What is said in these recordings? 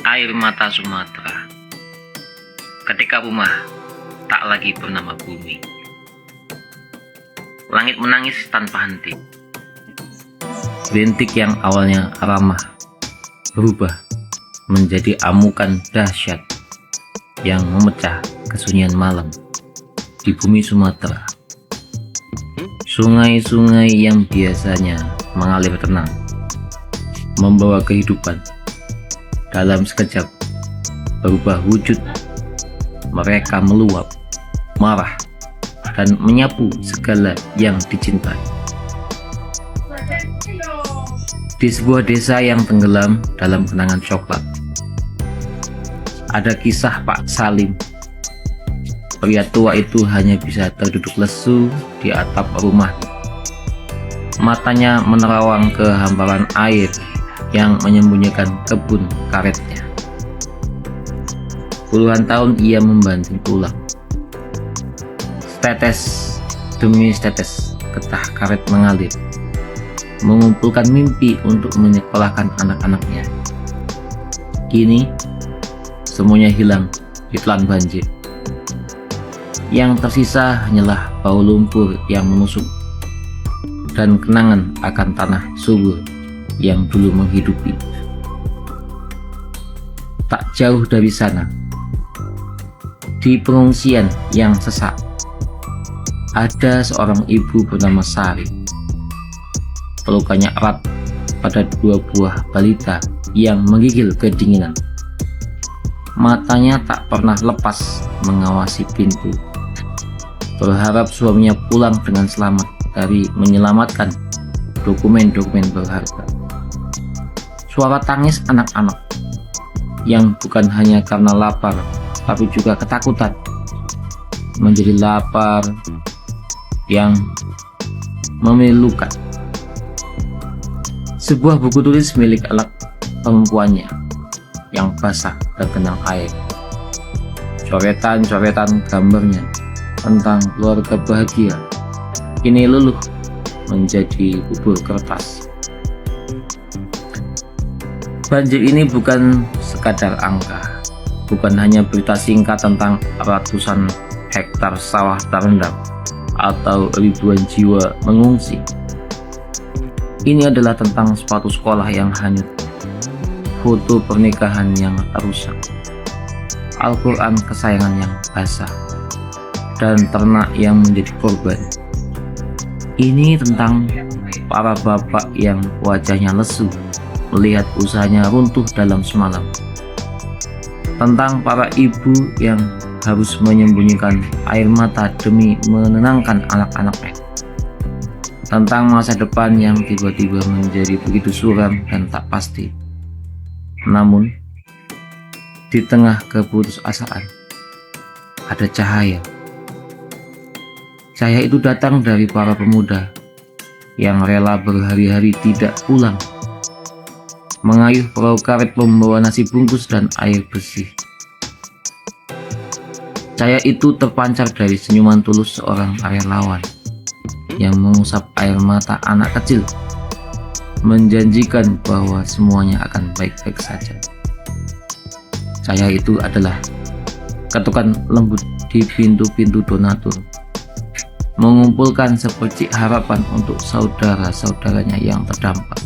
Air mata Sumatera. Ketika rumah tak lagi bernama bumi, langit menangis tanpa henti. Rintik yang awalnya ramah berubah menjadi amukan dahsyat yang memecah kesunyian malam di bumi Sumatera. Sungai-sungai yang biasanya mengalir tenang membawa kehidupan, dalam sekejap berubah wujud. Mereka meluap, marah, dan menyapu segala yang dicintai. Di sebuah desa yang tenggelam dalam kenangan coklat, ada kisah Pak Salim. Pria tua itu hanya bisa terduduk lesu di atap rumah. Matanya menerawang ke hamparan air yang menyembunyikan kebun karetnya. Puluhan tahun ia membanting tulang. Setetes demi setetes getah karet mengalir, mengumpulkan mimpi untuk menyekolahkan anak-anaknya. Kini semuanya hilang ditelan banjir. Yang tersisa hanyalah bau lumpur yang menusuk dan kenangan akan tanah subur yang dulu menghidupi. Tak jauh dari sana, di pengungsian yang sesak, ada seorang ibu bernama Sari. Pelukannya erat pada dua buah balita yang menggigil kedinginan. Matanya tak pernah lepas mengawasi pintu, berharap suaminya pulang dengan selamat dari menyelamatkan dokumen-dokumen berharga. Suara tangis anak-anak yang bukan hanya karena lapar, tapi juga ketakutan, menjadi lapar yang memilukan. Sebuah buku tulis milik anak perempuannya yang basah dan genang air. Coretan-coretan gambarnya tentang keluarga bahagia kini luluh menjadi bubur kertas. Banjir ini bukan sekadar angka, bukan hanya berita singkat tentang ratusan hektar sawah terendam atau ribuan jiwa mengungsi. Ini adalah tentang sepatu sekolah yang hanyut, foto pernikahan yang rusak, Al-Quran kesayangan yang basah, dan ternak yang menjadi korban. Ini tentang para bapak yang wajahnya lesu melihat usahanya runtuh dalam semalam, tentang para ibu yang harus menyembunyikan air mata demi menenangkan anak-anaknya, tentang masa depan yang tiba-tiba menjadi begitu suram dan tak pasti. Namun, di tengah keputusasaan ada cahaya. Cahaya itu datang dari para pemuda yang rela berhari-hari tidak pulang, mengayuh perahu karet membawa nasi bungkus dan air bersih. Cahaya itu terpancar dari senyuman tulus seorang relawan yang mengusap air mata anak kecil, menjanjikan bahwa semuanya akan baik-baik saja. Cahaya itu adalah ketukan lembut di pintu-pintu donatur, mengumpulkan sepercik harapan untuk saudara-saudaranya yang terdampak.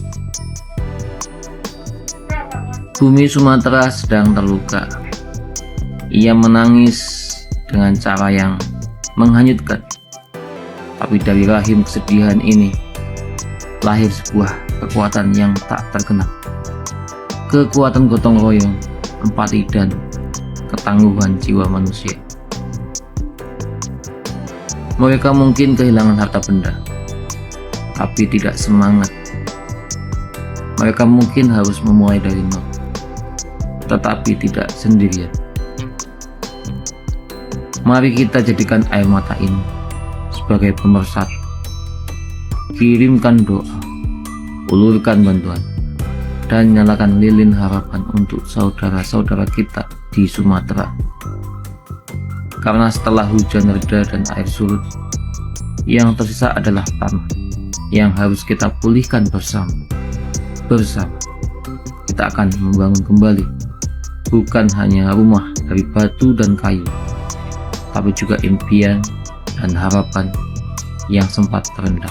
Bumi Sumatera sedang terluka. Ia menangis dengan cara yang menghanyutkan. Tapi dari rahim kesedihan ini lahir sebuah kekuatan yang tak terkenal. Kekuatan gotong royong, empati, dan ketangguhan jiwa manusia. Mereka mungkin kehilangan harta benda, tapi tidak semangat. Mereka mungkin harus memulai dari nol, tetapi tidak sendirian. Mari kita jadikan air mata ini sebagai pemersatu. Kirimkan doa, ulurkan bantuan, dan nyalakan lilin harapan untuk saudara-saudara kita di Sumatera. Karena setelah hujan reda dan air surut, yang tersisa adalah tanah yang harus kita pulihkan bersama. Kita akan membangun kembali bukan hanya rumah dari batu dan kayu, tapi juga impian dan harapan yang sempat terendam.